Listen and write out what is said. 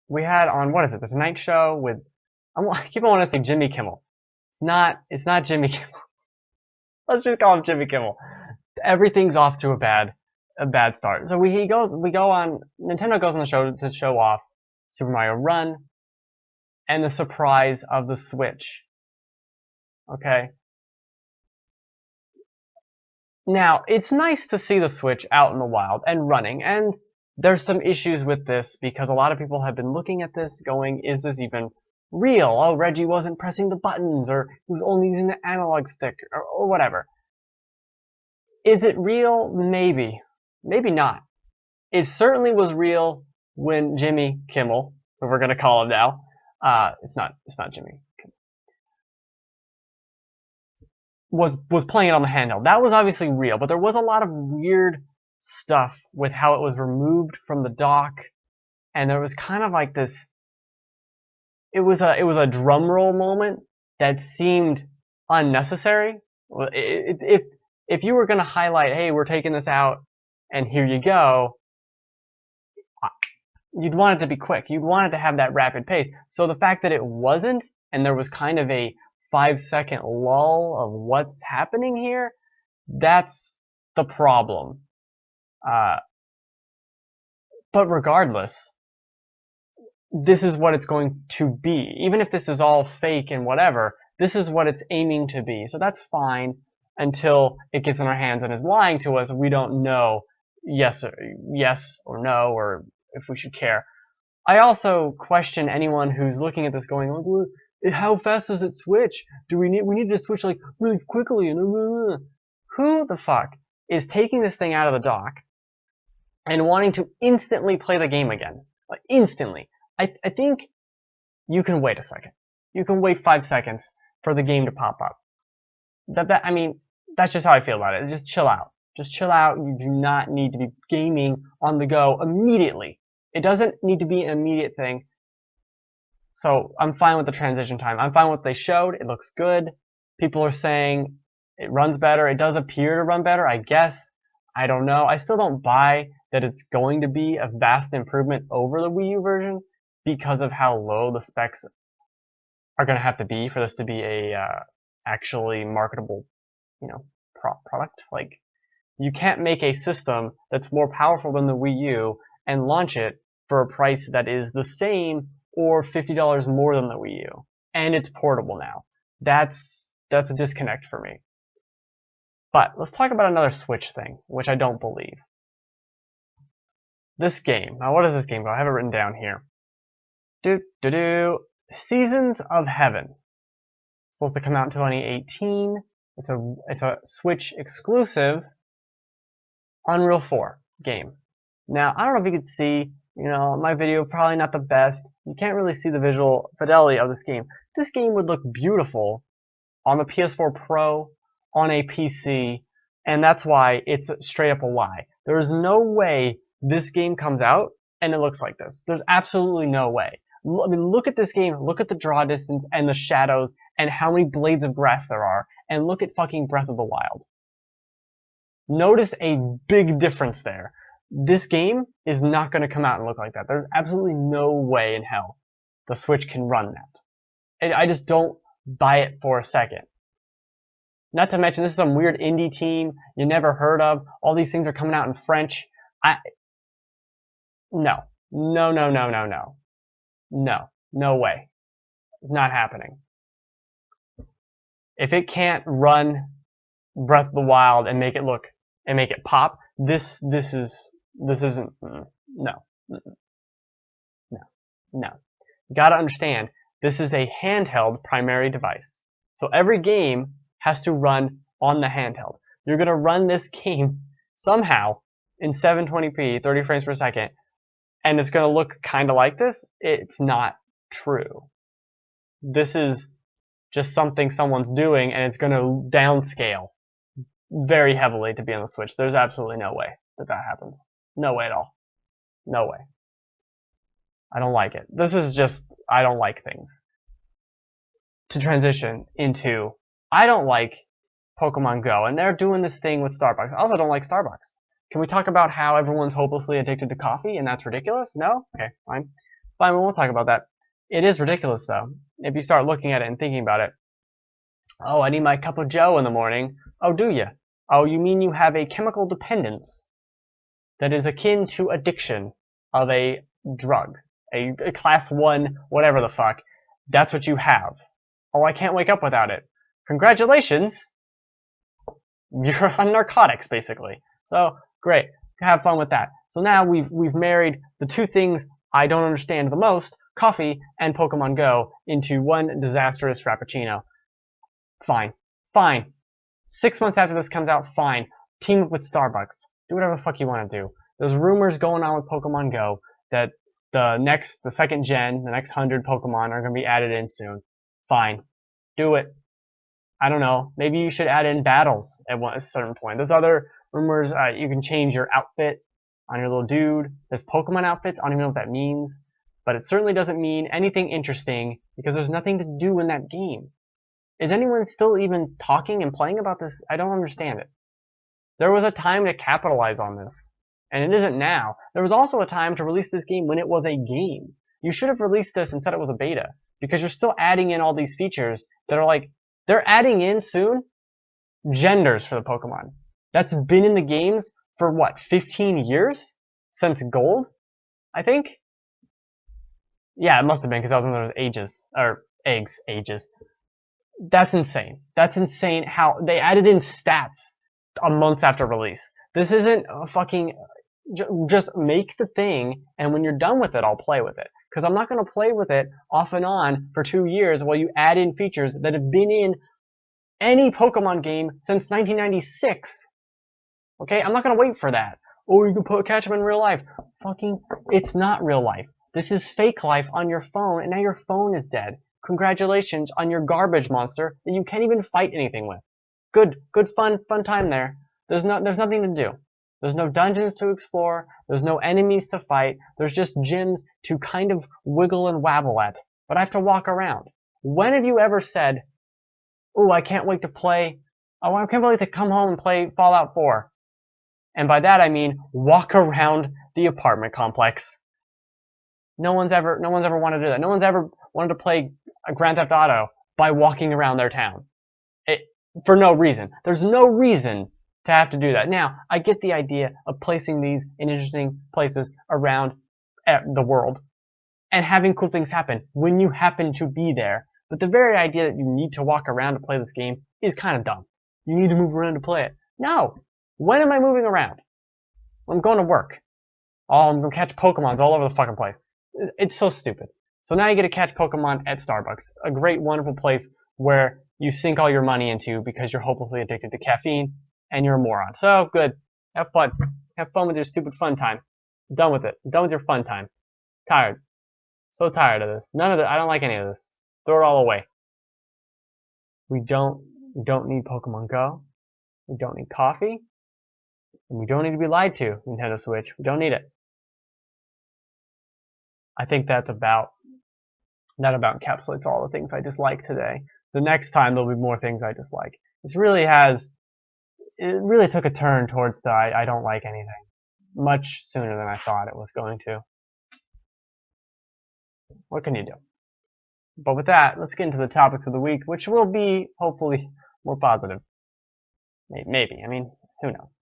we had on, what is it, The Tonight Show with, I keep on wanting to say Jimmy Kimmel. It's not Jimmy Kimmel. Let's just call him Jimmy Kimmel. Everything's off to a bad start. So Nintendo goes on the show to show off Super Mario Run and the surprise of the Switch. Okay. Now, it's nice to see the Switch out in the wild and running, and there's some issues with this because a lot of people have been looking at this going, is this even real? Oh, Reggie wasn't pressing the buttons, or he was only using the analog stick, or whatever. Is it real? Maybe. Maybe not. It certainly was real when Jimmy Kimmel, who we're going to call him now, it's not Jimmy Kimmel, was playing it on the handheld. That was obviously real, but there was a lot of weird stuff with how it was removed from the dock, and there was kind of like this, it was a drum roll moment that seemed unnecessary. If you were going to highlight, hey, we're taking this out and here you go, you'd want it to be quick. You'd want it to have that rapid pace. So the fact that it wasn't, and there was kind of a 5-second lull of what's happening here, that's the problem. But regardless, this is what it's going to be. Even if this is all fake and whatever, this is what it's aiming to be. So that's fine until it gets in our hands and is lying to us. We don't know yes or no, or if we should care. I also question anyone who's looking at this going, well, how fast does it switch? We need to switch like really quickly. Who the fuck is taking this thing out of the dock and wanting to instantly play the game again? Like instantly. I think you can wait a second. You can wait 5 seconds for the game to pop up. I mean, that's just how I feel about it. Just chill out. Just chill out. You do not need to be gaming on the go immediately. It doesn't need to be an immediate thing. So I'm fine with the transition time. I'm fine with what they showed. It looks good. People are saying it runs better. It does appear to run better, I guess. I don't know. I still don't buy that it's going to be a vast improvement over the Wii U version because of how low the specs are going to have to be for this to be a actually marketable, product. Like, you can't make a system that's more powerful than the Wii U and launch it for a price that is the same or $50 more than the Wii U. And it's portable now. That's a disconnect for me. But let's talk about another Switch thing, which I don't believe. This game. Now, what is this game about? I have it written down here. Seasons of Heaven. It's supposed to come out in 2018. It's a Switch exclusive Unreal 4 game. Now, I don't know if you could see, my video, probably not the best. You can't really see the visual fidelity of this game. This game would look beautiful on the PS4 Pro, on a PC, and that's why it's straight up a lie. There is no way this game comes out and it looks like this. There's absolutely no way. I mean, look at this game, look at the draw distance and the shadows and how many blades of grass there are, and look at fucking Breath of the Wild. Notice a big difference there. This game is not going to come out and look like that. There's absolutely no way in hell the Switch can run that. And I just don't buy it for a second. Not to mention, this is some weird indie team you never heard of. All these things are coming out in French. No, no way. Not happening. If it can't run Breath of the Wild and make it pop, this isn't, no. You gotta understand, this is a handheld primary device. So every game has to run on the handheld. You're gonna run this game somehow in 720p, 30 frames per second, and it's gonna look kinda like this. It's not true. This is just something someone's doing, and it's gonna downscale very heavily to be on the Switch. There's absolutely no way that happens. No way at all. No way. I don't like it. This is just, I don't like things. To transition into, I don't like Pokemon Go, and they're doing this thing with Starbucks. I also don't like Starbucks. Can we talk about how everyone's hopelessly addicted to coffee, and that's ridiculous? No? Okay, fine. Fine, we won't talk about that. It is ridiculous, though, if you start looking at it and thinking about it. Oh, I need my cup of joe in the morning. Oh, do you? Oh, you mean you have a chemical dependence that is akin to addiction of a drug, a class 1, whatever the fuck. That's what you have. Oh, I can't wake up without it. Congratulations! You're on narcotics, basically. So, great. Have fun with that. So now we've married the two things I don't understand the most, coffee and Pokemon Go, into one disastrous frappuccino. Fine. Fine. 6 months after this comes out, fine. Team up with Starbucks. Do whatever the fuck you want to do. There's rumors going on with Pokemon Go that the second gen, the next 100 Pokemon are going to be added in soon. Fine. Do it. I don't know. Maybe you should add in battles at a certain point. There's other rumors. You can change your outfit on your little dude. There's Pokemon outfits. I don't even know what that means. But it certainly doesn't mean anything interesting because there's nothing to do in that game. Is anyone still even talking and playing about this? I don't understand it. There was a time to capitalize on this, and it isn't now. There was also a time to release this game when it was a game. You should have released this and said it was a beta, because you're still adding in all these features that are like, they're adding in soon genders for the Pokemon. That's been in the games for what, 15 years? Since Gold, I think? Yeah, it must have been, because that was when there was ages. That's insane. That's insane how they added in stats a month after release. This isn't a fucking... Just make the thing, and when you're done with it, I'll play with it. Because I'm not going to play with it off and on for 2 years while you add in features that have been in any Pokemon game since 1996. Okay? I'm not going to wait for that. Or you can catch them in real life. Fucking... It's not real life. This is fake life on your phone, and now your phone is dead. Congratulations on your garbage monster that you can't even fight anything with. Good fun time there. There's nothing to do. There's no dungeons to explore. There's no enemies to fight. There's just gyms to kind of wiggle and wabble at. But I have to walk around. When have you ever said, "Oh, I can't wait to play. Oh, I can't wait to come home and play Fallout 4." And by that I mean walk around the apartment complex. No one's ever wanted to do that. No one's ever wanted to play Grand Theft Auto by walking around their town. For no reason. There's no reason to have to do that. Now, I get the idea of placing these in interesting places around the world and having cool things happen when you happen to be there. But the very idea that you need to walk around to play this game is kind of dumb. You need to move around to play it. No! When am I moving around? I'm going to work. Oh, I'm going to catch Pokemons all over the fucking place. It's so stupid. So now you get to catch Pokemon at Starbucks. A great, wonderful place where you sink all your money into because you're hopelessly addicted to caffeine and you're a moron. So, good. Have fun. Have fun with your stupid fun time. Done with it. Done with your fun time. Tired. So tired of this. None of it. I don't like any of this. Throw it all away. We don't need Pokemon Go. We don't need coffee. And we don't need to be lied to, Nintendo Switch. We don't need it. I think that about encapsulates all the things I dislike today. The next time there'll be more things I dislike. It really took a turn towards the I don't like anything much sooner than I thought it was going to. What can you do? But with that, let's get into the topics of the week, which will be hopefully more positive. Maybe. I mean, who knows?